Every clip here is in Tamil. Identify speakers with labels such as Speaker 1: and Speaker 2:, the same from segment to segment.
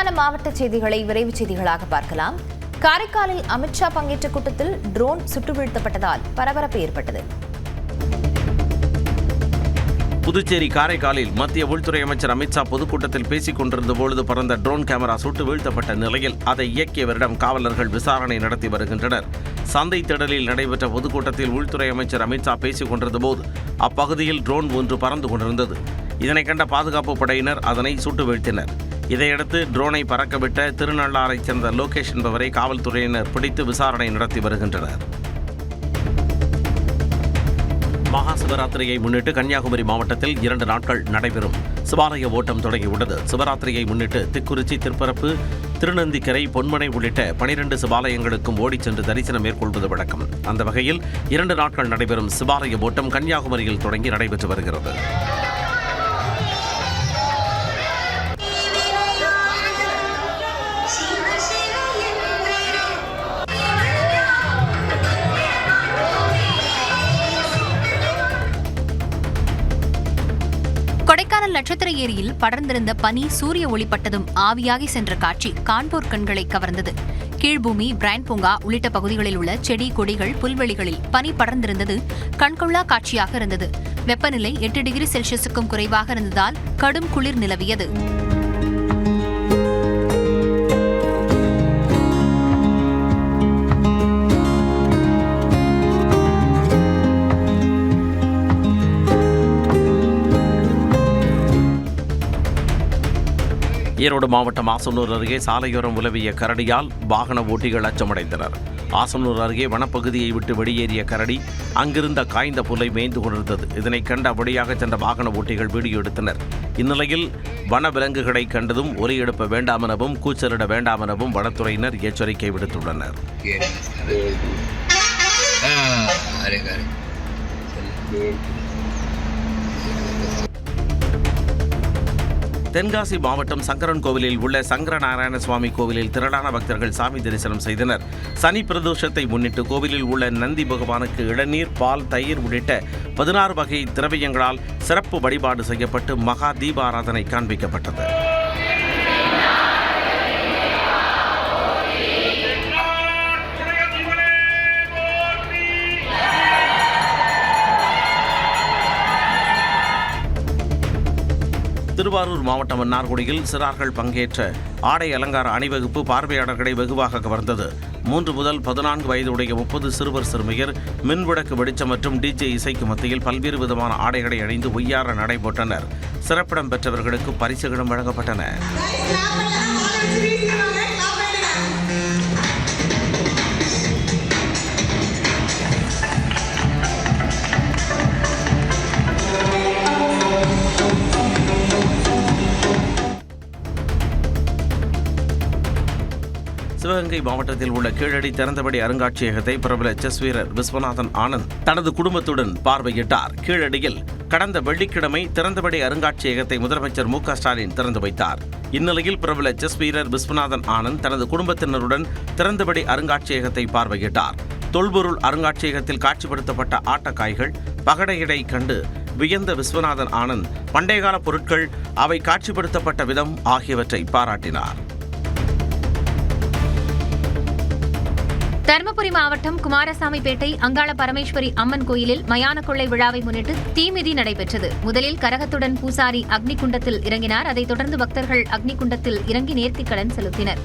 Speaker 1: முக்கியமான மாவட்ட செய்திகளை விரைவு செய்திகளாக பார்க்கலாம். காரைக்காலில் அமித்ஷா பங்கேற்ற கூட்டத்தில் ட்ரோன் சுட்டு வீழ்த்தப்பட்டதால் பரபரப்பு ஏற்பட்டது.
Speaker 2: புதுச்சேரி காரைக்காலில் மத்திய உள்துறை அமைச்சர் அமித்ஷா பொதுக்கூட்டத்தில் பேசிக் கொண்டிருந்த பொழுது பறந்த ட்ரோன் கேமரா சுட்டு வீழ்த்தப்பட்ட நிலையில் அதை இயக்கியவரிடம் காவலர்கள் விசாரணை நடத்தி வருகின்றனர். சந்தை திடலில் நடைபெற்ற பொதுக்கூட்டத்தில் உள்துறை அமைச்சர் அமித்ஷா பேசிக் கொண்டிருந்த போது அப்பகுதியில் ட்ரோன் ஒன்று பறந்து கொண்டிருந்தது. இதனை கண்ட பாதுகாப்பு படையினர் அதனை சுட்டு வீழ்த்தினர். இதையடுத்து ட்ரோனை பறக்கவிட்ட திருநள்ளாறைச் சேர்ந்த லோகேஷ் என்பவரை காவல்துறையினர் பிடித்து விசாரணை நடத்தி வருகின்றனர். மகா சிவராத்திரியை முன்னிட்டு கன்னியாகுமரி மாவட்டத்தில் 2 நாட்கள் நடைபெறும் சிவாலய ஓட்டம் தொடங்கியுள்ளது. சிவராத்திரியை முன்னிட்டு திக்குறிச்சி, திருப்பரப்பு, திருநந்திக்கரை, பொன்மனை உள்ளிட்ட 12 சிவாலயங்களுக்கும் ஓடிச் சென்று தரிசனம் மேற்கொள்வது வழக்கம். அந்த வகையில் 2 நாட்கள் நடைபெறும் சிவாலய ஓட்டம் கன்னியாகுமரியில் தொடங்கி நடைபெற்று வருகிறது.
Speaker 3: கொடைக்கானல் நட்சத்திர ஏரியில் படர்ந்திருந்த பனி சூரிய ஒளிப்பட்டதும் ஆவியாகி சென்ற காட்சி காண்போர் கண்களை கவர்ந்தது. கீழ்பூமி, பிரைன் பூங்கா உள்ளிட்ட பகுதிகளில் உள்ள செடி, கொடிகள், புல்வெளிகளில் பனி படர்ந்திருந்தது கண்கொள்ளா காட்சியாக இருந்தது. வெப்பநிலை 8 டிகிரி செல்சியஸுக்கும் குறைவாக இருந்ததால் கடும் குளிர் நிலவியது.
Speaker 2: ஈரோடு மாவட்டம் ஆசனூர் அருகே சாலையோரம் உலவிய கரடியால் வாகன ஓட்டிகள் அச்சமடைந்தனர். ஆசனூர் அருகே வனப்பகுதியை விட்டு வெளியேறிய கரடி அங்கிருந்த காய்ந்த புல்லை மேய்ந்து கொண்டிருந்தது. இதனை கண்ட வழியாக சென்ற வாகன ஓட்டிகள் வீடியோ எடுத்தனர். இந்நிலையில் வன விலங்குகளை கண்டதும் ஒலி எழுப்ப வேண்டாம் எனவும் கூச்சலிட வேண்டாம் எனவும் வனத்துறையினர் எச்சரிக்கை விடுத்துள்ளனர். தென்காசி மாவட்டம் சங்கரன் கோவிலில் உள்ள சங்கரநாராயண சுவாமி கோவிலில் திரளான பக்தர்கள் சாமி தரிசனம் செய்தனர். சனி பிரதோஷத்தை முன்னிட்டு கோவிலில் உள்ள நந்தி பகவானுக்கு இளநீர், பால், தயிர் உள்ளிட்ட 16 வகை திரவியங்களால் சிறப்பு வழிபாடு செய்யப்பட்டு மகா தீபாராதனை காண்பிக்கப்பட்டது. திருவாரூர் மாவட்டம் மன்னார்குடியில் சிறார்கள் பங்கேற்ற ஆடை அலங்கார அணிவகுப்பு பார்வையாளர்களை வெகுவாக கவர்ந்தது. 3 முதல் 14 வயதுடைய 30 சிறுவர் சிறுமியர் மின்விளக்கு வெளிச்சம் மற்றும் டிஜே இசைக்கு மத்தியில் பல்வேறு விதமான ஆடைகளை அணிந்து ஒய்யார நடைபெற்றனர். சிறப்பிடம் பெற்றவர்களுக்கு பரிசுகளும் வழங்கப்பட்டன. சிவகங்கை மாவட்டத்தில் உள்ள கீழடி திறந்தவெளி அருங்காட்சியகத்தை பிரபல செஸ் வீரர் விஸ்வநாதன் ஆனந்த் தனது குடும்பத்துடன் பார்வையிட்டார். கீழடியில் கடந்த வெள்ளிக்கிழமை திறந்தவெளி அருங்காட்சியகத்தை முதலமைச்சர் மு.க. ஸ்டாலின் திறந்து வைத்தார். இந்நிலையில் பிரபல செஸ் வீரர் விஸ்வநாதன் ஆனந்த் தனது குடும்பத்தினருடன் திறந்தவெளி அருங்காட்சியகத்தை பார்வையிட்டார். தொல்பொருள் அருங்காட்சியகத்தில் காட்சிப்படுத்தப்பட்ட ஆட்டக்காய்கள், பகடையடை கண்டு வியந்த விஸ்வநாதன் ஆனந்த் பண்டையகால பொருட்கள், அவை காட்சிப்படுத்தப்பட்ட விதம் ஆகியவற்றை பாராட்டினார்.
Speaker 3: தருமபுரி மாவட்டம் குமாரசாமிப்பேட்டை அங்காள பரமேஸ்வரி அம்மன் கோயிலில் மயான கொள்ளை விழாவை முன்னிட்டு தீமிதி நடைபெற்றது. முதலில் கரகத்துடன் பூசாரி அக்னி குண்டத்தில் இறங்கினார். அதைத் தொடர்ந்து பக்தர்கள் அக்னி குண்டத்தில் இறங்கி நேர்த்திக்கடன் செலுத்தினர்.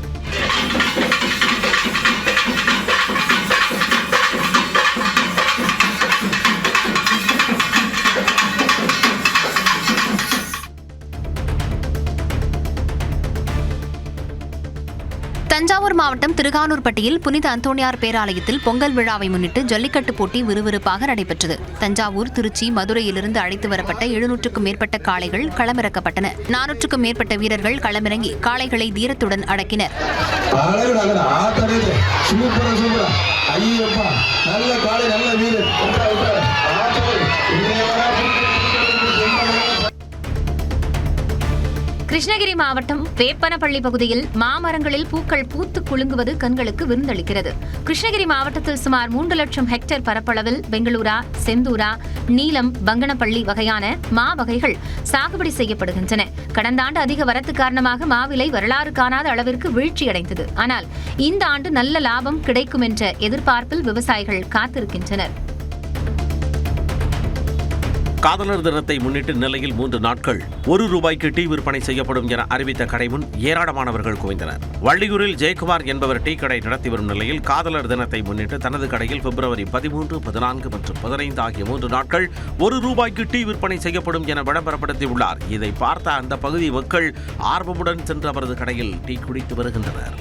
Speaker 3: தஞ்சாவூர் மாவட்டம் திருகானூர்பட்டியில் புனித அந்தோணியார் பேராலயத்தில் பொங்கல் விழாவை முன்னிட்டு ஜல்லிக்கட்டு போட்டி விறுவிறுப்பாக நடைபெற்றது. தஞ்சாவூர், திருச்சி, மதுரையிலிருந்து அழைத்து வரப்பட்ட 700க்கும் மேற்பட்ட காளைகள் களமிறக்கப்பட்டன. 400க்கும் மேற்பட்ட வீரர்கள் களமிறங்கி காளைகளை தீரத்துடன் அடக்கினர். கிருஷ்ணகிரி மாவட்டம் வேப்பனப்பள்ளி பகுதியில் மாமரங்களில் பூக்கள் பூத்து குலுங்குவது கண்களுக்கு விருந்தளிக்கிறது. கிருஷ்ணகிரி மாவட்டத்தில் சுமார் 3 லட்சம் ஹெக்டேர் பரப்பளவில் பெங்களூரா, செந்தூரா, நீலம், பங்கனப்பள்ளி வகையான மா வகைகள் சாகுபடி செய்யப்படுகின்றன. கடந்த ஆண்டு அதிக வரத்து காரணமாக மாவிலை வரலாறு காணாத அளவிற்கு வீழ்ச்சியடைந்தது. ஆனால் இந்த ஆண்டு நல்ல லாபம் கிடைக்கும் என்ற எதிர்பார்ப்பில் விவசாயிகள் காத்திருக்கின்றனர்.
Speaker 2: காதலர் தினத்தை முன்னிட்டு நெல்லையில் 3 நாட்கள் ₹1 டீ விற்பனை செய்யப்படும் என அறிவித்த கடை முன் ஏராளமானவர்கள் குவிந்தனர். வள்ளியூரில் ஜெயக்குமார் என்பவர் டீ கடை நடத்தி வரும் நிலையில் காதலர் தினத்தை முன்னிட்டு தனது கடையில் பிப்ரவரி 13, 14 மற்றும் 15 ஆகிய 3 நாட்கள் ₹1 டீ விற்பனை செய்யப்படும் என விளம்பரப்படுத்தியுள்ளார். இதை பார்த்த அந்த பகுதி மக்கள் ஆர்வமுடன் சென்று அவரது கடையில் டீ குடித்து வருகின்றனர்.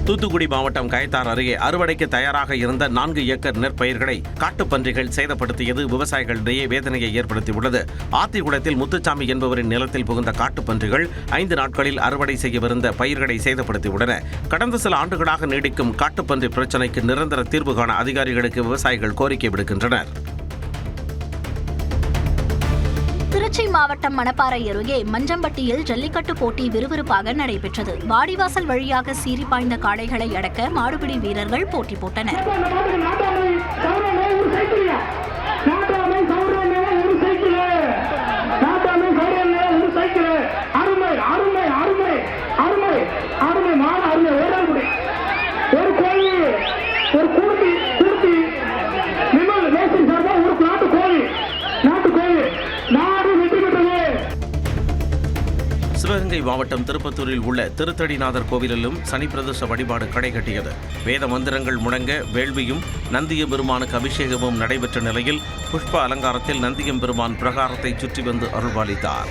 Speaker 2: தூத்துக்குடி மாவட்டம் கயத்தார் அருகே அறுவடைக்கு தயாராக இருந்த 4 ஏக்கர் நெற்பயிர்களை காட்டுப்பன்றிகள் சேதப்படுத்தியது விவசாயிகளிடையே வேதனையை ஏற்படுத்தியுள்ளது. ஆத்திக்குளத்தில் முத்துச்சாமி என்பவரின் நிலத்தில் புகுந்த காட்டுப்பன்றிகள் 5 நாட்களில் அறுவடை செய்யவிருந்த பயிர்களை சேதப்படுத்தியுள்ளன. கடந்த சில ஆண்டுகளாக நீடிக்கும் காட்டுப்பன்றி பிரச்சினைக்கு நிரந்தர தீர்வு காண அதிகாரிகளுக்கு விவசாயிகள் கோரிக்கை விடுக்கின்றனர்.
Speaker 4: திருச்சி மாவட்டம் மணப்பாறை அருகே மஞ்சம்பட்டியில் ஜல்லிக்கட்டு போட்டி விறுவிறுப்பாக நடைபெற்றது. வாடிவாசல் வழியாக சீறி பாய்ந்த காளைகளை அடக்க மாடுபிடி வீரர்கள் போட்டி போட்டனர்.
Speaker 2: சிவகங்கை மாவட்டம் திருப்பத்தூரில் உள்ள திருத்தடிநாதர் கோவிலிலும் சனி பிரதோஷ வழிபாடு களை கட்டியது. வேத மந்திரங்கள் முழங்க வேள்வியும் நந்தியம் பெருமானுக்கு அபிஷேகமும் நடைபெற்ற நிலையில் புஷ்ப அலங்காரத்தில் நந்தியம் பெருமான் பிரகாரத்தை சுற்றி வந்து அருள்பாலித்தார்.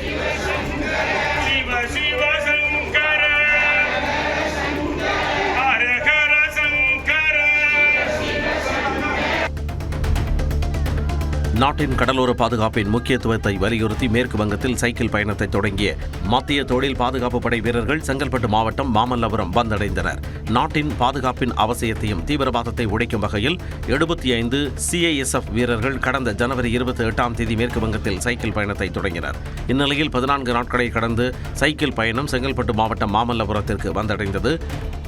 Speaker 2: நாட்டின் கடலோர பாதுகாப்பின் முக்கியத்துவத்தை வலியுறுத்தி மேற்கு வங்கத்தில் சைக்கிள் பயணத்தை தொடங்கிய மத்திய தொழில் பாதுகாப்பு படை வீரர்கள் செங்கல்பட்டு மாவட்டம் மாமல்லபுரம் வந்தடைந்தனர். நாட்டின் பாதுகாப்பின் அவசியத்தையும் தீவிரவாதத்தை உடைக்கும் வகையில் 75 CISF வீரர்கள் கடந்த ஜனவரி 28ஆம் தேதி மேற்கு வங்கத்தில் சைக்கிள் பயணத்தை தொடங்கினர். இந்நிலையில் 14 நாட்களை கடந்து சைக்கிள் பயணம் செங்கல்பட்டு மாவட்டம் மாமல்லபுரத்திற்கு வந்தடைந்தது.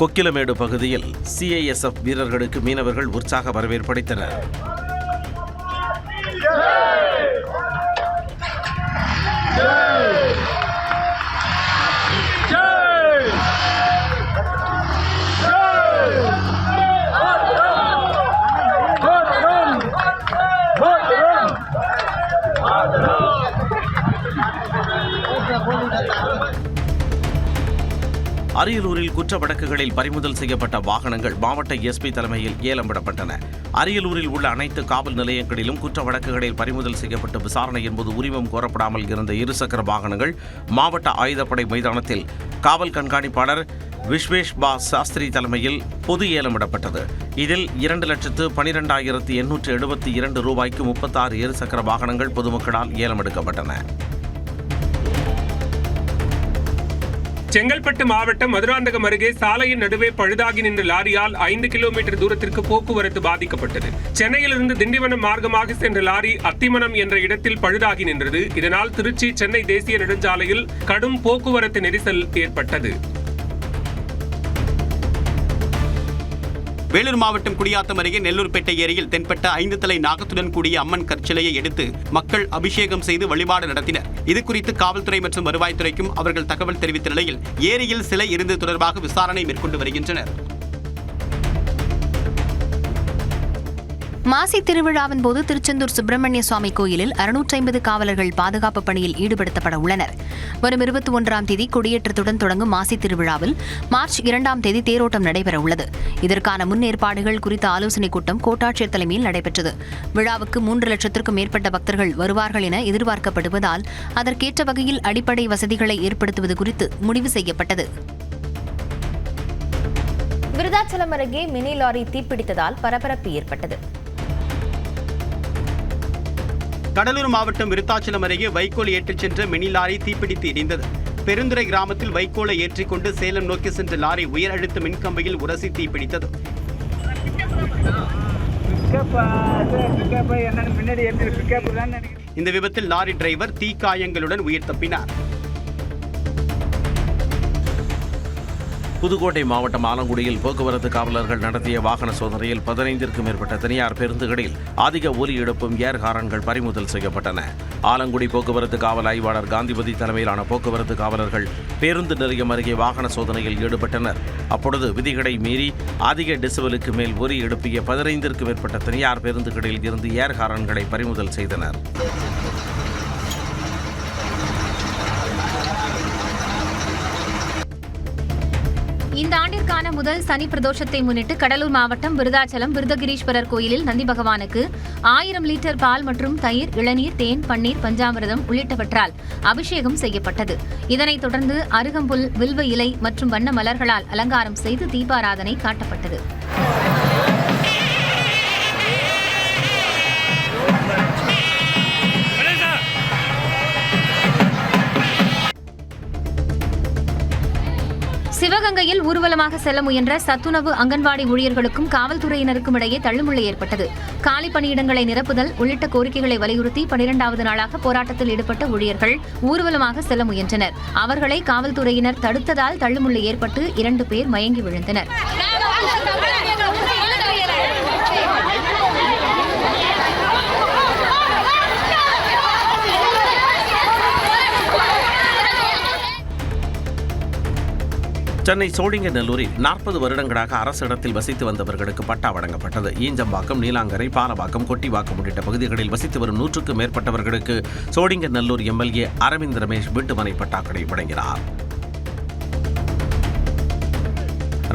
Speaker 2: கொக்கிலமேடு பகுதியில் CISF வீரர்களுக்கு மீனவர்கள் உற்சாக வரவேற்பளித்தனர். அரியலூரில் குற்ற வழக்குகளில் பறிமுதல் செய்யப்பட்ட வாகனங்கள் மாவட்ட SP தலைமையில் ஏலம் விடப்பட்டன. அரியலூரில் உள்ள அனைத்து காவல் நிலையங்களிலும் குற்ற வழக்குகளில் பறிமுதல் செய்யப்பட்ட விசாரணையின் போது உரிமம் கோரப்படாமல் இருந்த 2 சக்கர வாகனங்கள் மாவட்ட ஆயுதப்படை மைதானத்தில் காவல் கண்காணிப்பாளர் விஸ்வேஷ் பா சாஸ்திரி தலைமையில் பொது ஏலம் விடப்பட்டது. இதில் 2,12,872 36 2 சக்கர வாகனங்கள் பொதுமக்களால் ஏலம் எடுக்கப்பட்டன.
Speaker 5: செங்கல்பட்டு மாவட்டம் மதுராந்தகம் அருகே சாலையின் நடுவே பழுதாகி நின்ற லாரியால் 5 கிலோமீட்டர் தூரத்திற்கு போக்குவரத்து பாதிக்கப்பட்டது. சென்னையிலிருந்து திண்டிவனம் மார்க்கமாக சென்ற லாரி அத்திமனம் என்ற இடத்தில் பழுதாகி நின்றது. இதனால் திருச்சி சென்னை தேசிய நெடுஞ்சாலையில் கடும் போக்குவரத்து நெரிசல் ஏற்பட்டது.
Speaker 6: வேலூர் மாவட்டம் குடியாத்தம் அருகே நெல்லூர்பேட்டை ஏரியில் தென்பட்ட 5 தலை நாகத்துடன் கூடிய அம்மன் கற்சிலையை எடுத்து மக்கள் அபிஷேகம் செய்து வழிபாடு நடத்தினர். இதுகுறித்து காவல்துறை மற்றும் வருவாய்த்துறைக்கும் அவர்கள் தகவல் தெரிவித்த நிலையில் ஏரியில் சிலை இருந்தது தொடர்பாக விசாரணை மேற்கொண்டு வருகின்றனர்.
Speaker 3: மாசி திருவிழாவின் போது திருச்செந்தூர் சுப்பிரமணிய சுவாமி கோயிலில் 650 காவலர்கள் பாதுகாப்பு பணியில் ஈடுபடுத்தப்பட உள்ளனர். வரும் 21ஆம் தேதி கொடியேற்றத்துடன் தொடங்கும் மாசி திருவிழாவில் மார்ச் 2ஆம் தேதி தேரோட்டம் நடைபெற உள்ளது. இதற்கான முன்னேற்பாடுகள் குறித்த ஆலோசனைக் கூட்டம் கோட்டாட்சியர் தலைமையில் நடைபெற்றது. விழாவுக்கு 3 லட்சத்திற்கும் மேற்பட்ட பக்தர்கள் வருவார்கள் என எதிர்பார்க்கப்படுவதால் அதற்கேற்ற வகையில் அடிப்படை வசதிகளை ஏற்படுத்துவது குறித்து முடிவு செய்யப்பட்டது.
Speaker 1: விருதாச்சலம் அருகே மினி லாரி தீப்பிடித்ததால் பரபரப்பு ஏற்பட்டது.
Speaker 6: கடலூர் மாவட்டம் விருத்தாச்சலம் அருகே வைக்கோல் ஏற்றிச் சென்ற மினி லாரி தீப்பிடித்து எரிந்தது. பெருந்துறை கிராமத்தில் வைக்கோலை ஏற்றிக்கொண்டு சேலம் நோக்கி சென்ற லாரி உயர் அழுத்த மின்கம்பியில் உரசி தீப்பிடித்தது. இந்த விபத்தில் லாரி டிரைவர் தீக்காயங்களுடன் உயிர் தப்பினார்.
Speaker 2: புதுக்கோட்டை மாவட்டம் ஆலங்குடியில் போக்குவரத்து காவலர்கள் நடத்திய வாகன சோதனையில் 15க்கும் மேற்பட்ட தனியார் பேருந்துகளில் அதிக ஒலி எழுப்பும் ஏர் ஹாரன்கள் பறிமுதல் செய்யப்பட்டன. ஆலங்குடி போக்குவரத்து காவல் ஆய்வாளர் காந்திபதி தலைமையிலான போக்குவரத்து காவலர்கள் பேருந்து நிலையம் அருகே வாகன சோதனையில் ஈடுபட்டனர். அப்பொழுது விதிகளை மீறி அதிக டெசிபலுக்கு மேல் ஒலி எழுப்பிய 15க்கும் மேற்பட்ட தனியார் பேருந்துகளில் இருந்து ஏர் ஹாரன்களை பறிமுதல் செய்தனர்.
Speaker 3: இந்த ஆண்டிற்கான முதல் சனி பிரதோஷத்தை முன்னிட்டு கடலூர் மாவட்டம் விருதாச்சலம் விருதகிரீஸ்வரர் கோயிலில் நந்தி பகவானுக்கு 1000 லிட்டர் பால் மற்றும் தயிர், இளநீர், தேன், பன்னீர், பஞ்சாமிர்தம் உள்ளிட்டவற்றால் அபிஷேகம் செய்யப்பட்டது. இதனைத் தொடர்ந்து அருகம்புல், வில்வ இலை மற்றும் வண்ண மலர்களால் அலங்காரம் செய்து தீபாராதனை காட்டப்பட்டது. சிவகங்கையில் ஊர்வலமாக செல்ல முயன்ற சத்துணவு அங்கன்வாடி ஊழியர்களுக்கும் காவல்துறையினருக்கும் இடையே தள்ளுமுள்ளு ஏற்பட்டது. காலி பணியிடங்களை நிரப்புதல் உள்ளிட்ட கோரிக்கைகளை வலியுறுத்தி 12வது நாளாக போராட்டத்தில் ஈடுபட்ட ஊழியர்கள் ஊர்வலமாக செல்ல முயன்றனர். அவர்களை காவல்துறையினர் தடுத்ததால் தள்ளுமுள்ளு ஏற்பட்டு 2 பேர் மயங்கி விழுந்தனர்.
Speaker 2: சென்னை சோழிங்கநல்லூரில் 40 வருடங்களாக அரசு இடத்தில் வசித்து வந்தவர்களுக்கு பட்டா வழங்கப்பட்டது. ஈஞ்சம்பாக்கம், நீலாங்கரை, பாலவாக்கம், கொட்டிவாக்கம் உள்ளிட்ட பகுதிகளில் வசித்து வரும் 100க்கும் மேற்பட்டவர்களுக்கு சோழிங்கநல்லூர் எம்எல்ஏ அரவிந்த் ரமேஷ் வீட்டுமனை பட்டாக்களை வழங்கினார்.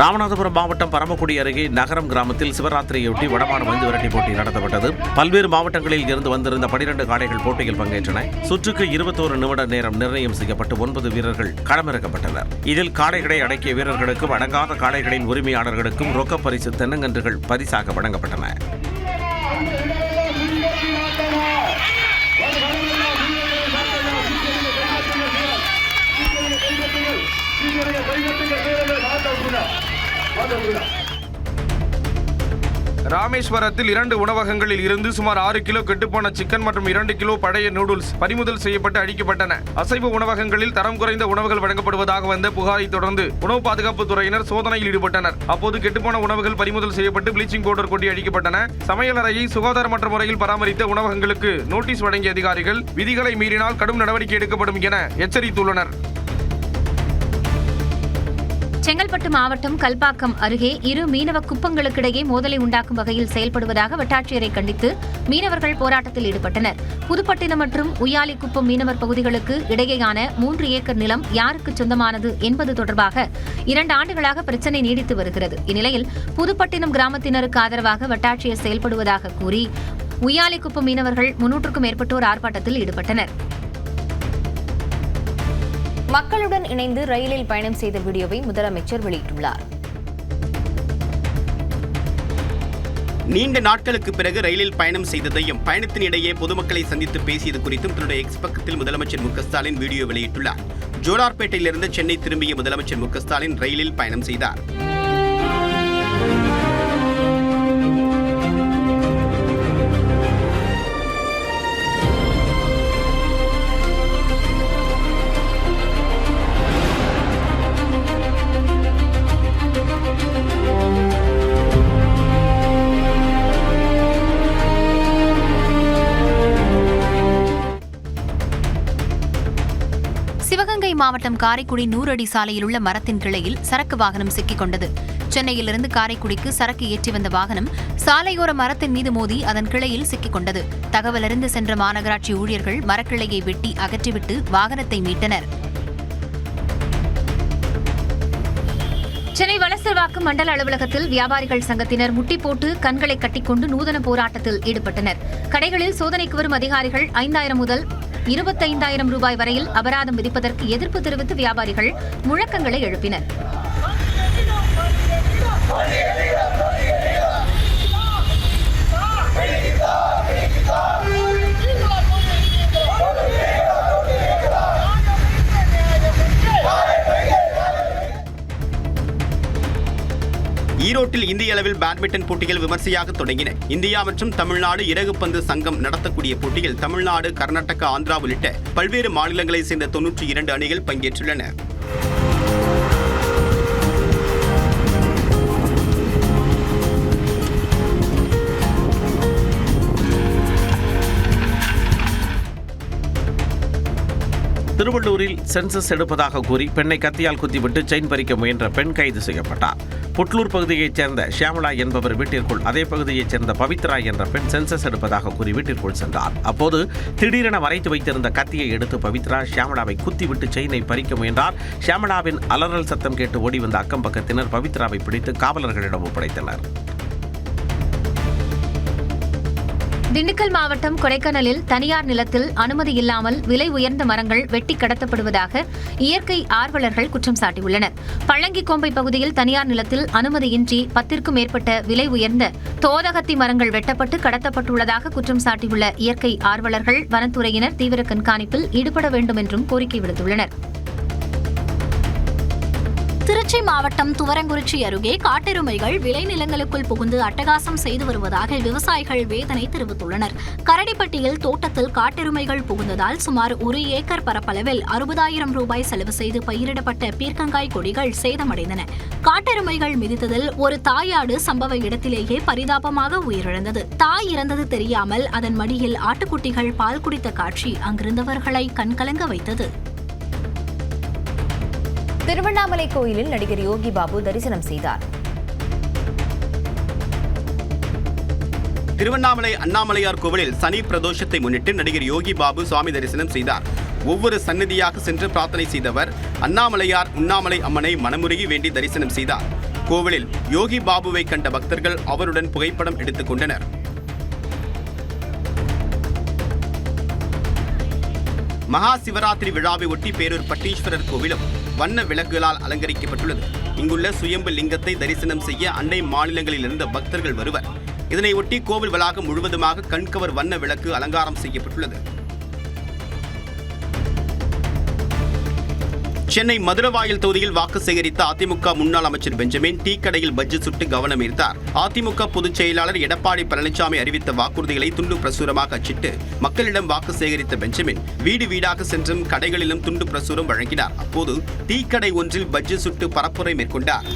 Speaker 2: ராமநாதபுரம் மாவட்டம் பரமக்குடி அருகே நகரம் கிராமத்தில் சிவராத்திரியொட்டி வடமாடு மஞ்சு விரட்டி போட்டி நடத்தப்பட்டது. பல்வேறு மாவட்டங்களில் இருந்து வந்திருந்த 12 காளைகள் போட்டியில் பங்கேற்றன. சுற்றுக்கு 21 நிமிட நேரம் நிர்ணயம் செய்யப்பட்டு 9 வீரர்கள் களமிறக்கப்பட்டனர். இதில் காளைகளை அடக்கிய வீரர்களுக்கும் அடங்காத காளைகளின் உரிமையாளர்களுக்கும் ரொக்க பரிசு, தென்னங்கன்றுகள் பரிசாக வழங்கப்பட்டன.
Speaker 7: ராமேஸ்வரத்தில் 2 உணவகங்களில் இருந்து சுமார் 6 கிலோ கெட்டுப்போன சிக்கன் மற்றும் 2 கிலோ பழைய நூடுல்ஸ் பறிமுதல் செய்யப்பட்டு அழிக்கப்பட்டன. அசைவ உணவகங்களில் தரம் குறைந்த உணவுகள் வழங்கப்படுவதாக வந்த புகாரை தொடர்ந்து உணவு பாதுகாப்பு துறையினர் சோதனையில் ஈடுபட்டனர். அப்போது கெட்டுப்போன உணவுகள் பறிமுதல் செய்யப்பட்டு ப்ளீச்சிங் பவுடர் கொட்டி அழிக்கப்பட்டன. சமையலறையை சுகாதாரமற்ற முறையில் பராமரித்த உணவகங்களுக்கு நோட்டீஸ் வழங்கிய அதிகாரிகள் விதிகளை மீறினால் கடும் நடவடிக்கை எடுக்கப்படும் என எச்சரித்துள்ளனர்.
Speaker 3: செங்கல்பட்டு மாவட்டம் கல்பாக்கம் அருகே 2 மீனவ குப்பங்களுக்கிடையே மோதலை உண்டாக்கும் வகையில் செயல்படுவதாக வட்டாட்சியரை கண்டித்து மீனவர்கள் போராட்டத்தில் ஈடுபட்டனர். புதுப்பட்டினம் மற்றும் உய்யாலிக்குப்பம் மீனவர் பகுதிகளுக்கு இடையேயான 3 ஏக்கர் நிலம் யாருக்கு சொந்தமானது என்பது தொடர்பாக 2 ஆண்டுகளாக பிரச்சினை நீடித்து வருகிறது. இந்நிலையில் புதுப்பட்டினம் கிராமத்தினருக்கு ஆதரவாக வட்டாட்சியர் செயல்படுவதாக கூறி உய்யாலிக்குப்பம் மீனவர்கள் 300க்கும் மேற்பட்டோர் ஆர்ப்பாட்டத்தில் ஈடுபட்டனர்.
Speaker 1: மக்களுடன் இணைந்து ரயிலில் பயணம் செய்த வீடியோவை முதலமைச்சர் வெளியிட்டுள்ளார்.
Speaker 6: நீண்ட நாட்களுக்கு பிறகு ரயிலில் பயணம் செய்ததையும் பயணத்தின் இடையே பொதுமக்களை சந்தித்து பேசியது குறித்தும் தன்னுடைய எக்ஸ் பக்கத்தில் முதலமைச்சர் மு க ஸ்டாலின் வீடியோ வெளியிட்டுள்ளார். ஜோலார்பேட்டையிலிருந்து சென்னை திரும்பிய முதலமைச்சர் மு க ஸ்டாலின் ரயிலில் பயணம் செய்தார்.
Speaker 3: சிவகங்கை மாவட்டம் காரைக்குடி 100 அடி சாலையில் உள்ள மரத்தின் கிளையில் சரக்கு வாகனம் சிக்கிக் கொண்டது. சென்னையிலிருந்து காரைக்குடிக்கு சரக்கு ஏற்றி வந்த வாகனம் சாலையோர மரத்தின் மீது மோதி அதன் கிளையில் சிக்கிக் கொண்டது. தகவலறிந்து சென்ற மாநகராட்சி ஊழியர்கள் மரக்கிளையை வெட்டி அகற்றிவிட்டு வாகனத்தை மீட்டனர். சென்னை வலசர்வாக்கம் மண்டல அலுவலகத்தில் வியாபாரிகள் சங்கத்தினர் முட்டி போட்டு கண்களை கட்டிக்கொண்டு நூதன போராட்டத்தில் ஈடுபட்டனர். கடைகளில் சோதனைக்கு வரும் அதிகாரிகள் 5000 முதல் 25,000 ரூபாய் வரையில் அபராதம் விதிப்பதற்கு எதிர்ப்பு தெரிவித்து வியாபாரிகள் முழக்கங்களை எழுப்பினர்.
Speaker 6: ஈரோட்டில் இந்திய அளவில் பேட்மிண்டன் போட்டிகள் விமர்சையாக தொடங்கின. இந்தியா மற்றும் தமிழ்நாடு இறகுப்பந்து சங்கம் நடத்தக்கூடிய போட்டியில் தமிழ்நாடு, கர்நாடகா, ஆந்திரா உள்ளிட்ட பல்வேறு மாநிலங்களைச் சேர்ந்த 92 அணிகள் பங்கேற்றுள்ளன.
Speaker 2: திருவள்ளூரில் சென்சஸ் எடுப்பதாக கூறி பெண்ணை கத்தியால் குத்திவிட்டு செயின் பறிக்க முயன்ற பெண் கைது செய்யப்பட்டார். புட்லூர் பகுதியைச் சேர்ந்த ஷியாமலா என்பவர் வீட்டிற்குள் அதே பகுதியைச் சேர்ந்த பவித்ரா என்ற பெண் சென்சஸ் எடுப்பதாக கூறி வீட்டிற்குள் சென்றார். அப்போது திடீரென வரைத்து வைத்திருந்த கத்தியை எடுத்து பவித்ரா ஷியாமலாவை குத்திவிட்டு செயினை பறிக்க முயன்றார். ஷியாமலாவின் அலறல் சத்தம் கேட்டு ஓடி வந்த அக்கம் பக்கத்தினர் பவித்ராவை பிடித்து காவலர்களிடம் ஒப்படைத்தனர்.
Speaker 3: திண்டுக்கல் மாவட்டம் கொடைக்கானலில் தனியார் நிலத்தில் அனுமதி இல்லாமல் விலை உயர்ந்த மரங்கள் வெட்டி கடத்தப்படுவதாக இயற்கை ஆர்வலர்கள் குற்றம் சாட்டியுள்ளனர். பள்ளங்கிக்கோம்பை பகுதியில் தனியார் நிலத்தில் அனுமதியின்றி 10க்கும் மேற்பட்ட விலை உயர்ந்த தோதகத்தி மரங்கள் வெட்டப்பட்டு கடத்தப்பட்டுள்ளதாக குற்றம் சாட்டியுள்ள இயற்கை ஆர்வலர்கள் வனத்துறையினர் தீவிர கண்காணிப்பில் ஈடுபட வேண்டும் என்றும் கோரிக்கை விடுத்துள்ளனர்.
Speaker 4: திருச்சி மாவட்டம் துவரங்குறிச்சி அருகே காட்டெருமைகள் விளைநிலங்களுக்குள் புகுந்து அட்டகாசம் செய்து வருவதாக விவசாயிகள் வேதனை தெரிவித்துள்ளனர். கரடிப்பட்டியில் தோட்டத்தில் காட்டெருமைகள் புகுந்ததால் சுமார் 1 ஏக்கர் பரப்பளவில் 60,000 ரூபாய் செலவு செய்து பயிரிடப்பட்ட பீர்க்கங்காய் கொடிகள் சேதமடைந்தன. காட்டெருமைகள் மிதித்ததில் ஒரு தாயாடு சம்பவ இடத்திலேயே பரிதாபமாக உயிரிழந்தது. தாய் இறந்தது தெரியாமல் அதன் மடியில் ஆட்டுக்குட்டிகள் பால் குடித்த காட்சி அங்கிருந்தவர்களை கண்கலங்க வைத்தது.
Speaker 1: திருவண்ணாமலை கோயிலில் நடிகர் யோகி பாபு தரிசனம் செய்தார்.
Speaker 6: திருவண்ணாமலை அண்ணாமலையார் கோவிலில் சனி பிரதோஷத்தை முன்னிட்டு நடிகர் யோகி பாபு சுவாமி தரிசனம் செய்தார். ஒவ்வொரு சன்னதியாக சென்று பிரார்த்தனை செய்தவர் அண்ணாமலையார் உண்ணாமலை அம்மனை மனமுருகி வேண்டி தரிசனம் செய்தார். கோவிலில் யோகி பாபுவை கண்ட பக்தர்கள் அவருடன் புகைப்படம் எடுத்துக் கொண்டனர். மகா சிவராத்திரி விழாவை ஒட்டி பேரூர் பட்டீஸ்வரர் கோவிலும் வண்ண விளக்குகளால் அலங்கரிக்கப்பட்டுள்ளது. இங்குள்ள சுயம்பு லிங்கத்தை தரிசனம் செய்ய அண்டை மாநிலங்களில் இருந்த பக்தர்கள் வருவர். இதனை ஒட்டி கோவில் வளாகம் முழுவதுமாக கண்கவர் வண்ண விளக்கு அலங்காரம் செய்யப்பட்டுள்ளது. சென்னை மதுரவாயல் தொகுதியில் வாக்கு சேகரித்த அதிமுக முன்னாள் அமைச்சர் பெஞ்சமின் டீ கடையில் பஜ்ஜி சுட்டு கவனம் ஈர்த்தார். அதிமுக பொதுச் செயலாளர் எடப்பாடி பழனிசாமி அறிவித்த வாக்குறுதிகளை துண்டு பிரசுரமாக அச்சிட்டு மக்களிடம் வாக்கு சேகரித்த பெஞ்சமின் வீடு வீடாக சென்றும் கடைகளிலும் துண்டு பிரசுரம் வழங்கினார். அப்போது டீ கடை ஒன்றில் பஜ்ஜி சுட்டு பரப்புரை மேற்கொண்டார்.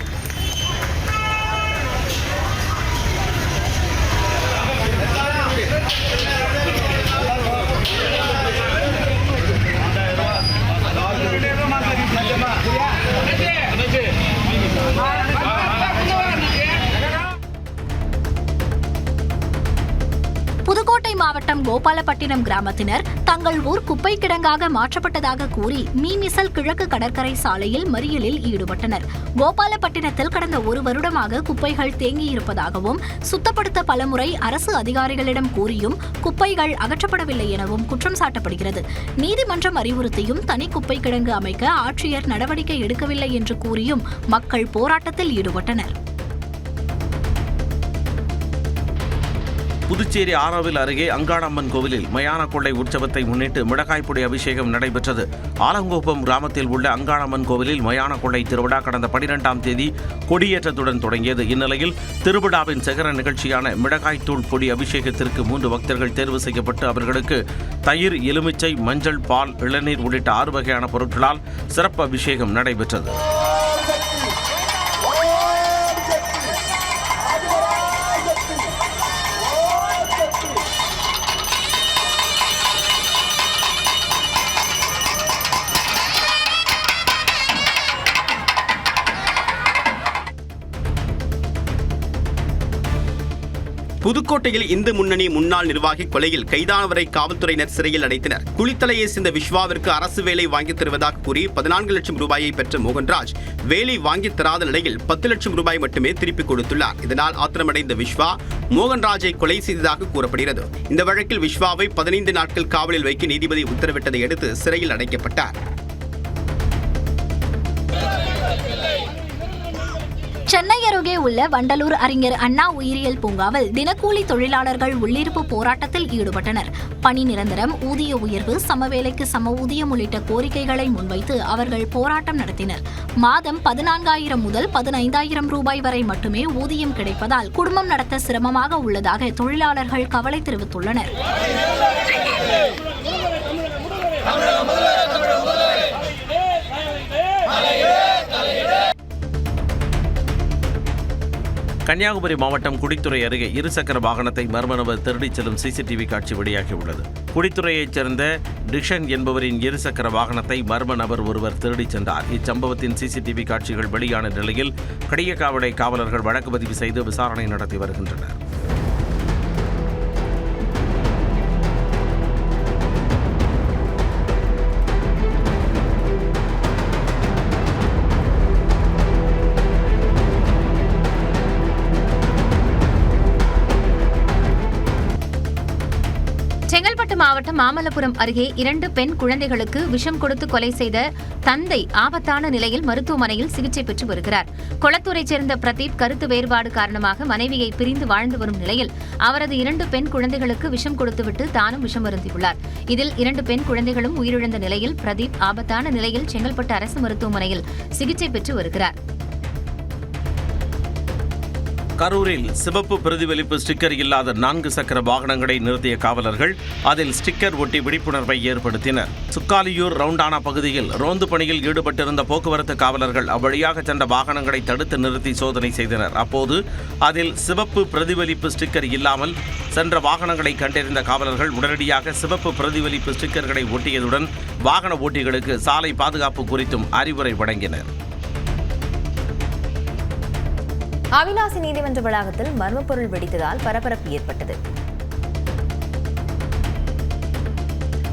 Speaker 4: புதுக்கோட்டை மாவட்டம் கோபாலப்பட்டினம் கிராமத்தினர் தங்கள் ஊர் குப்பை கிடங்காக மாற்றப்பட்டதாக கூறி மீமிசல் கிழக்கு கடற்கரை சாலையில் மறியலில் ஈடுபட்டனர். கோபாலப்பட்டினத்தில் கடந்த 1 வருடமாக குப்பைகள் தேங்கியிருப்பதாகவும் சுத்தப்படுத்த பலமுறை அரசு அதிகாரிகளிடம் கூறியும் குப்பைகள் அகற்றப்படவில்லை எனவும் குற்றம் சாட்டப்படுகிறது. நீதிமன்றம் அறிவுறுத்தியும் தனி குப்பை கிடங்கு அமைக்க ஆட்சியர் நடவடிக்கை எடுக்கவில்லை என்று கூறியும் மக்கள் போராட்டத்தில் ஈடுபட்டனர்.
Speaker 2: புதுச்சேரி ஆரோவில் அருகே அங்காளம்மன் கோவிலில் மயான கொள்ளை உற்சவத்தை முன்னிட்டு மிளகாய்பொடி அபிஷேகம் நடைபெற்றது. ஆலங்கோப்பம் கிராமத்தில் உள்ள அங்காளம்மன் கோவிலில் மயான கொள்ளை திருவிழா கடந்த 12ஆம் தேதி கொடியேற்றத்துடன் தொடங்கியது. இந்நிலையில் திருவிழாவின் சிகர நிகழ்ச்சியான மிளகாய் தூள் பொடி அபிஷேகத்திற்கு 3 பக்தர்கள் தேர்வு செய்யப்பட்டு அவர்களுக்கு தயிர், எலுமிச்சை, மஞ்சள், பால், இளநீர் உள்ளிட்ட 6 வகையான பொருட்களால் சிறப்பு அபிஷேகம் நடைபெற்றது.
Speaker 6: புதுக்கோட்டையில் இந்து முன்னணி முன்னாள் நிர்வாகி கொலையில் கைதானவரை காவல்துறையினர் சிறையில் அடைத்தனர். குளித்தலையை சேர்ந்த விஸ்வாவிற்கு அரசு வேலை வாங்கித் தருவதாக கூறி 14 லட்சம் ரூபாயை பெற்ற மோகன்ராஜ் வேலை வாங்கித் தராத நிலையில் 10 லட்சம் ரூபாய் மட்டுமே திருப்பிக் கொடுத்துள்ளார். இதனால் ஆத்திரமடைந்த விஸ்வா மோகன்ராஜை கொலை செய்ததாக கூறப்படுகிறது. இந்த வழக்கில் விஸ்வாவை 15 நாட்கள் காவலில் வைக்க நீதிபதி உத்தரவிட்டதை அடுத்து சிறையில் அடைக்கப்பட்டார்.
Speaker 4: சென்னை அருகே உள்ள வண்டலூர் அறிஞர் அண்ணா உயிரியல் பூங்காவில் தினக்கூலி தொழிலாளர்கள் உள்ளிருப்பு போராட்டத்தில் ஈடுபட்டனர். பணி நிரந்தரம், ஊதிய உயர்வு, சமவேலைக்கு சம ஊதியம் உள்ளிட்ட கோரிக்கைகளை முன்வைத்து அவர்கள் போராட்டம் நடத்தினர். மாதம் 14,000 முதல் 15,000 ரூபாய் வரை மட்டுமே ஊதியம் கிடைப்பதால் குடும்பம் நடத்த சிரமமாக உள்ளதாக தொழிலாளர்கள் கவலை தெரிவித்துள்ளனர்.
Speaker 2: கன்னியாகுமரி மாவட்டம் குடித்துறை அருகே இருசக்கர வாகனத்தை மர்ம நபர் திருடிச் செல்லும் சிசிடிவி காட்சி வெளியாகியுள்ளது. குடித்துறையைச் சேர்ந்த டிக்ஷன் என்பவரின் இருசக்கர வாகனத்தை மர்ம நபர் ஒருவர் திருடிச் சென்றார். இச்சம்பவத்தின் சிசிடிவி காட்சிகள் வெளியான நிலையில் கடியக்காவலை காவலர்கள் வழக்கு பதிவு செய்து விசாரணை நடத்தி வருகின்றனர்.
Speaker 3: செங்கல்பட்டு மாவட்டம் மாமல்லபுரம் அருகே 2 பெண் குழந்தைகளுக்கு விஷம் கொடுத்து கொலை செய்த தந்தை ஆபத்தான நிலையில் மருத்துவமனையில் சிகிச்சை பெற்று வருகிறார். கொளத்தூரைச் சேர்ந்த பிரதீப் கருத்து வேறுபாடு காரணமாக மனைவியை பிரிந்து வாழ்ந்து வரும் நிலையில் அவரது 2 பெண் குழந்தைகளுக்கு விஷம் கொடுத்துவிட்டு தானும் விஷம் அருந்தியுள்ளார். இதில் 2 பெண் குழந்தைகளும் உயிரிழந்த நிலையில் பிரதீப் ஆபத்தான நிலையில் செங்கல்பட்டு அரசு மருத்துவமனையில் சிகிச்சை பெற்று வருகிறார்.
Speaker 2: கரூரில் சிவப்பு பிரதிபலிப்பு ஸ்டிக்கர் இல்லாத 4 சக்கர வாகனங்களை நிறுத்திய காவலர்கள் அதில் ஸ்டிக்கர் ஒட்டி விழிப்புணர்வை ஏற்படுத்தினர். சுக்காலியூர் ரவுண்டானா பகுதியில் ரோந்து பணியில் ஈடுபட்டிருந்த போக்குவரத்து காவலர்கள் அவ்வழியாக சென்ற வாகனங்களை தடுத்து நிறுத்தி சோதனை செய்தனர். அப்போது அதில் சிவப்பு பிரதிபலிப்பு ஸ்டிக்கர் இல்லாமல் சென்ற வாகனங்களை கண்டறிந்த காவலர்கள் உடனடியாக சிவப்பு பிரதிபலிப்பு ஸ்டிக்கர்களை ஒட்டியதுடன் வாகன ஓட்டிகளுக்கு சாலை பாதுகாப்பு குறித்தும் அறிவுரை வழங்கினர்.
Speaker 1: அவிநாசி நீதிமன்ற வளாகத்தில் மர்ம பொருள் வெடித்ததால் பரபரப்பு ஏற்பட்டது.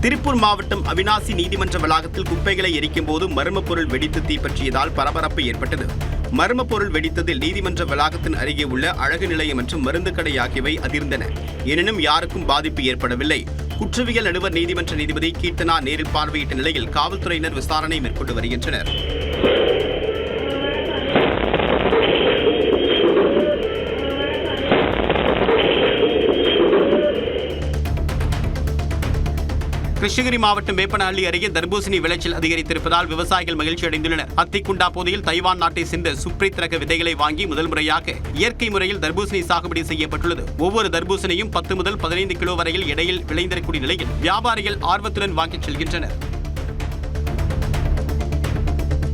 Speaker 6: திருப்பூர் மாவட்டம் அவிநாசி நீதிமன்ற வளாகத்தில் குப்பைகளை எரிக்கும் போது மர்ம பொருள் வெடித்து தீப்பற்றியதால் பரபரப்பு ஏற்பட்டது. மர்ம பொருள் வெடித்ததில் நீதிமன்ற வளாகத்தின் அருகே உள்ள அழகு நிலையம் மற்றும் மருந்து கடை ஆகியவை அதிர்ந்தன. எனினும் யாருக்கும் பாதிப்பு ஏற்படவில்லை. குற்றவியல் நடுவர் நீதிமன்ற நீதிபதி கீர்த்தனா நேரில் பார்வையிட்ட நிலையில் காவல்துறையினர் விசாரணை மேற்கொண்டு வருகின்றனர். கிருஷ்ணகிரி மாவட்டம் வேப்பனஹள்ளி அருகே தர்பூசணி விளைச்சல் அதிகரித்திருப்பதால் விவசாயிகள் மகிழ்ச்சி அடைந்துள்ளனர். அத்திக்குண்டா பகுதியில் தைவான் நாட்டை சேர்ந்த சுப்ரீத் ரக விதைகளை வாங்கி முதல் முறையாக இயற்கை முறையில் தர்பூசணி சாகுபடி செய்யப்பட்டுள்ளது. ஒவ்வொரு தர்பூசணியும் 10 முதல் 15 கிலோ வரையில் எடையில் விளைந்திருக்கக்கூடிய நிலையில் வியாபாரிகள் ஆர்வத்துடன் வாங்கிச் செல்கின்றனர்.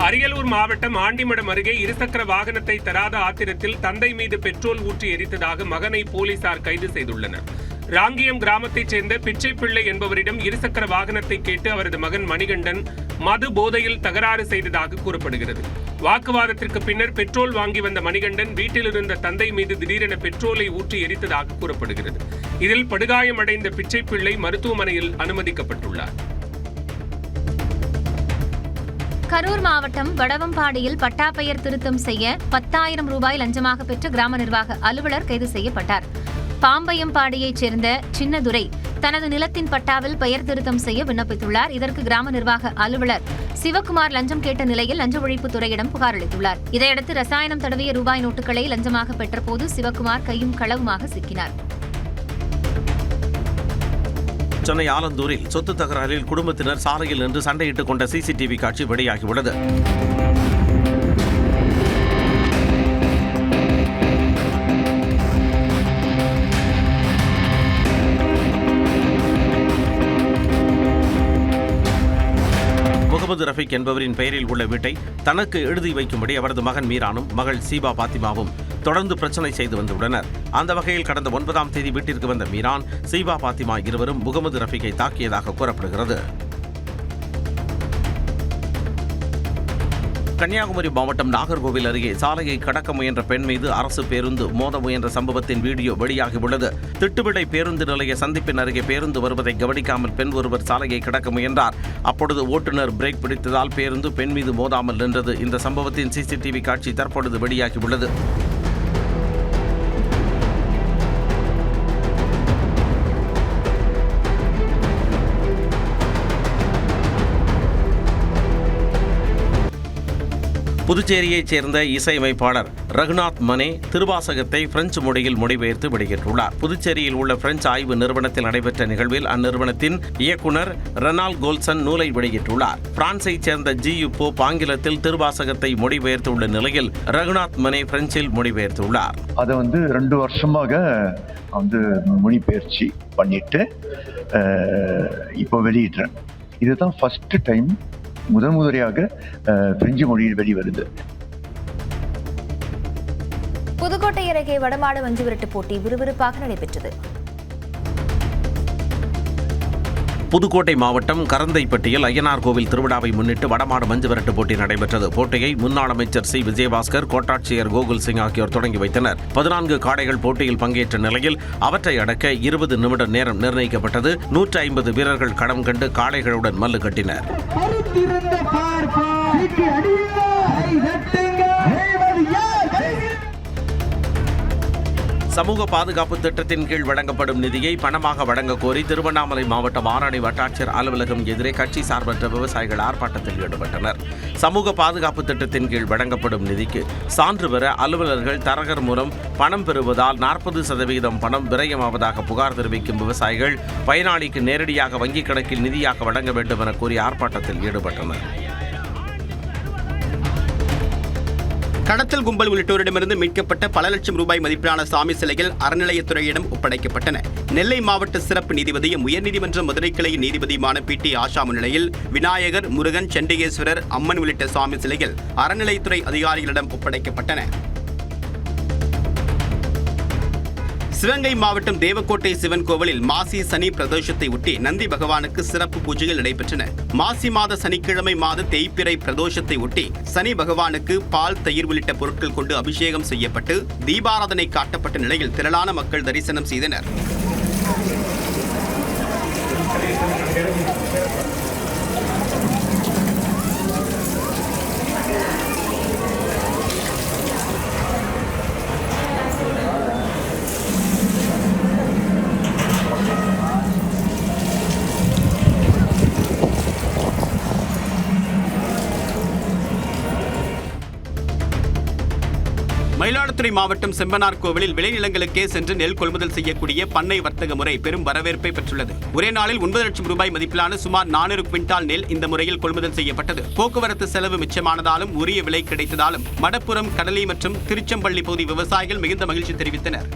Speaker 5: அரியலூர் மாவட்டம் ஆண்டிமடம் அருகே இருசக்கர வாகனத்தை தராத ஆத்திரத்தில் தந்தை மீது பெட்ரோல் ஊற்றி எரித்ததாக மகனை போலீசார் கைது செய்துள்ளனர். ராங்கியம் கிராமத்தைச் சேர்ந்த பிச்சை பிள்ளை என்பவரிடம் இருசக்கர வாகனத்தை கேட்டு அவரது மகன் மணிகண்டன் மது போதையில் தகராறு செய்ததாக கூறப்படுகிறது. வாக்குவாதத்திற்கு பின்னர் பெட்ரோல் வாங்கி வந்த மணிகண்டன் வீட்டில் இருந்த தந்தை மீது திடீரென பெட்ரோலை ஊற்றி எரித்ததாக கூறப்படுகிறது. இதில் படுகாயமடைந்த பிச்சை பிள்ளை மருத்துவமனையில் அனுமதிக்கப்பட்டுள்ளார்.
Speaker 3: கரூர் மாவட்டம் வடவம்பாடியில் பட்டா பெயர் திருத்தம் செய்ய 10,000 ரூபாய் லஞ்சமாக பெற்ற கிராம நிர்வாக அலுவலர் கைது செய்யப்பட்டார். பாம்பையம்பாடியைச் சேர்ந்த சின்னதுரை தனது நிலத்தின் பட்டாவில் பெயர் திருத்தம் செய்ய விண்ணப்பித்துள்ளார். இதற்கு கிராம நிர்வாக அலுவலர் சிவக்குமார் லஞ்சம் கேட்ட நிலையில் லஞ்ச ஒழிப்புத் துறையிடம் புகார் அளித்துள்ளார். இதையடுத்து ரசாயனம் தடவிய ரூபாய் நோட்டுகளை லஞ்சமாக பெற்றபோது சிவக்குமார் கையும் களவுமாக சிக்கினார்.
Speaker 2: சென்னை ஆலந்தூரில் சொத்து தகராறில் குடும்பத்தினர் சாலையில் நின்று சண்டையிட்டுக் கொண்ட சிசிடிவி காட்சி வெளியாகியுள்ளது. முகமது ரஃபீக் என்பவரின் பெயரில் உள்ள வீட்டை தனக்கு எழுதி வைக்கும்படி அவரது மகன் மீரானும் மகள் சீபா பாத்திமாவும் தொடர்ந்து பிரச்சனை செய்து வந்துள்ளனர். அந்த வகையில் கடந்த 9ஆம் தேதி வீட்டிற்கு வந்த மீரான், சீபா பாத்திமா இருவரும் முகமது ரஃபீக்கை தாக்கியதாக கூறப்படுகிறது. கன்னியாகுமரி மாவட்டம் நாகர்கோவில் அருகே சாலையை கடக்க முயன்ற பெண் மீது அரசு பேருந்து மோத முயன்ற சம்பவத்தின் வீடியோ வெளியாகியுள்ளது. திட்டுவிடை பேருந்து நிலைய சந்திப்பின் அருகே பேருந்து வருவதை கவனிக்காமல் பெண் ஒருவர் சாலையை கடக்க முயன்றார். அப்பொழுது ஓட்டுநர் பிரேக் பிடித்ததால் பேருந்து பெண் மீது மோதாமல் நின்றது. இந்த சம்பவத்தின் சிசிடிவி காட்சி தற்பொழுது வெளியாகியுள்ளது. புதுச்சேரியைச் சேர்ந்த இசையமைப்பாளர் ரகுநாத் மனே திருவாசகத்தை பிரெஞ்சு மொழியில் மொழிபெயர்த்து வெளியிட்டுள்ளார். புதுச்சேரியில் உள்ள பிரெஞ்சு ஆய்வு நிறுவனத்தில் நடைபெற்ற நிகழ்வில் அந்நிறுவனத்தின் இயக்குனர் ரெனால் கோல்சன் நூலை வெளியிட்டுள்ளார். பிரான்சைச் சேர்ந்த ஜியு போப் ஆங்கிலத்தில் திருவாசகத்தை மொழிபெயர்த்துள்ள நிலையில் ரகுநாத் மனே பிரெஞ்சில் மொழிபெயர்த்துள்ளார்.
Speaker 8: அதை 2 வருஷமாக மொழிபெயர்ச்சி பண்ணிட்டு இப்போ வெளியிடுறேன். இதுதான் ஃபர்ஸ்ட் டைம் முதன்முறையாக பிரெஞ்சு மொழியில் வெளிவருது.
Speaker 1: புதுக்கோட்டை அருகே வடமாடு மஞ்சுவிரட்டு போட்டி விறுவிறுப்பாக நடைபெற்றது.
Speaker 2: புதுக்கோட்டை மாவட்டம் கரந்தைப்பட்டியில் அய்யனார் கோவில் திருவிழாவை முன்னிட்டு வடமாடு மஞ்சுவிரட்டு போட்டி நடைபெற்றது. போட்டியை முன்னாள் அமைச்சர் சி விஜயபாஸ்கர், கோட்டாட்சியர் கோகுல் சிங் ஆகியோர் தொடங்கி வைத்தனர். 14 காடைகள் போட்டியில் பங்கேற்ற நிலையில் அவற்றை அடக்க 20 நிமிட நேரம் நிர்ணயிக்கப்பட்டது. 150 வீரர்கள் களம் கண்டு காளைகளுடன் மல்லு கட்டினர். சமூக பாதுகாப்பு திட்டத்தின் கீழ் வழங்கப்படும் நிதியை பணமாக வழங்க கோரி திருவண்ணாமலை மாவட்டம் ஆரணி வட்டாட்சியர் அலுவலகம் எதிரே கட்சி சார்பற்ற விவசாயிகள் ஆர்ப்பாட்டத்தில் ஈடுபட்டனர். சமூக பாதுகாப்பு திட்டத்தின் கீழ் வழங்கப்படும் நிதிக்கு சான்று பெற அலுவலர்கள் தரகர் மூலம் பணம் பெறுவதால் 40% பணம் விரயமாவதாக புகார் தெரிவிக்கும் விவசாயிகள் பயனாளிக்கு நேரடியாக வங்கிக் கணக்கில் நிதியாக வழங்க வேண்டும் என கூறி ஆர்ப்பாட்டத்தில் ஈடுபட்டனர்.
Speaker 6: கடத்தல் கும்பல் உள்ளிட்டோரிடமிருந்து மீட்கப்பட்ட பல லட்சம் ரூபாய் மதிப்பிலான சாமி சிலைகள் அறநிலையத்துறையிடம் ஒப்படைக்கப்பட்டன. நெல்லை மாவட்ட சிறப்பு நீதிபதியும் உயர்நீதிமன்ற மதுரை கிளை நீதிபதியுமான PT ஆஷா முன்னிலையில் விநாயகர், முருகன், சண்டிகேஸ்வரர், அம்மன் உள்ளிட்ட சாமி சிலைகள் அறநிலையத்துறை அதிகாரிகளிடம் ஒப்படைக்கப்பட்டன. சிவகங்கை மாவட்டம் தேவக்கோட்டை சிவன் கோவிலில் மாசி சனி பிரதோஷத்தை ஒட்டி நந்தி பகவானுக்கு சிறப்பு பூஜைகள் நடைபெற்றன. மாசி மாத சனிக்கிழமை மாத தேய்பிறை பிரதோஷத்தை ஒட்டி சனி பகவானுக்கு பால், தயிர் உள்ளிட்ட பொருட்கள் கொண்டு அபிஷேகம் செய்யப்பட்டு தீபாராதனை காட்டப்பட்ட நிலையில் திரளான மக்கள் தரிசனம் செய்தனர். மயிலாடுதுறை மாவட்டம் செம்பனார் கோவிலில் விளைநிலங்களுக்கே சென்று நெல் கொள்முதல் செய்யக்கூடிய பண்ணை வர்த்தக முறை பெரும் வரவேற்பை பெற்றுள்ளது. ஒரே நாளில் 9 லட்சம் ரூபாய் மதிப்பிலான சுமார் 400 குவிண்டால் நெல் இந்த முறையில் கொள்முதல் செய்யப்பட்டது. போக்குவரத்து செலவு மிச்சமானதாலும் உரிய விலை கிடைத்ததாலும் மடப்புறம், கடலி மற்றும் திருச்செம்பள்ளி பகுதி விவசாயிகள் மிகுந்த மகிழ்ச்சி தெரிவித்தனர்.